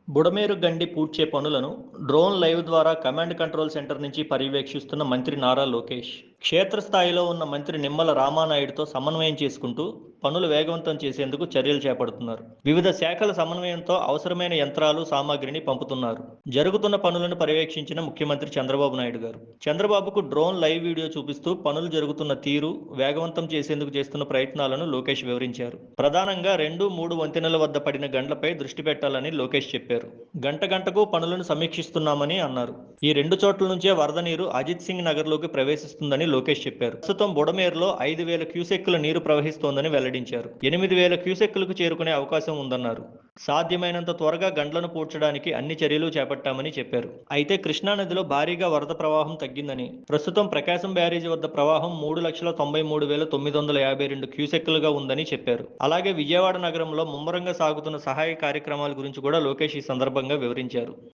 బుడమేరు గండి పూడ్చే పనులను drone live ద్వారా command control centre నుంచి పర్యవేక్షిస్తున్న మంత్రి నారా లోకేష్. క్షేత్రస్థాయిలో ఉన్న మంత్రి నిమ్మల రామానాయుడుతో సమన్వయం చేసుకుంటూ పనులు వేగవంతం చేసేందుకు చర్యలు చేపడుతున్నారు. వివిధ శాఖల సమన్వయంతో అవసరమైన యంత్రాలు, సామాగ్రిని పంపుతున్నారు. జరుగుతున్న పనులను పర్యవేక్షించిన ముఖ్యమంత్రి చంద్రబాబు నాయుడు గారు. చంద్రబాబుకు డ్రోన్ లైవ్ వీడియో చూపిస్తూ పనులు జరుగుతున్న తీరు, వేగవంతం చేసేందుకు చేస్తున్న ప్రయత్నాలను లోకేష్ వివరించారు. ప్రధానంగా 2, 3 వంతెనల వద్ద పడిన గండ్లపై దృష్టి పెట్టాలని లోకేష్ చెప్పారు. గంట గంటకు పనులను సమీక్షిస్తున్నామని అన్నారు. ఈ 2 చోట్ల నుంచే వరద నీరు అజిత్ సింగ్ నగర్లోకి ప్రవేశిస్తుందని లోకేష్ చెప్పారు. ప్రస్తుతం బుడమేరులో 5,000 క్యూసెక్కుల నీరు ప్రవహిస్తోందని వెల్లడించారు. 8,000 క్యూసెక్కులకు చేరుకునే అవకాశం ఉందన్నారు. సాధ్యమైనంత త్వరగా గండ్లను పూడ్చడానికి అన్ని చర్యలు చేపట్టామని చెప్పారు. అయితే కృష్ణానదిలో భారీగా వరద ప్రవాహం తగ్గిందని, ప్రస్తుతం ప్రకాశం బ్యారేజీ వద్ద ప్రవాహం 3,93,952 క్యూసెక్కులుగా ఉందని చెప్పారు. అలాగే విజయవాడ నగరంలో ముమ్మరంగా సాగుతున్న సహాయ కార్యక్రమాల గురించి కూడా లోకేష్ ఈ సందర్భంగా వివరించారు.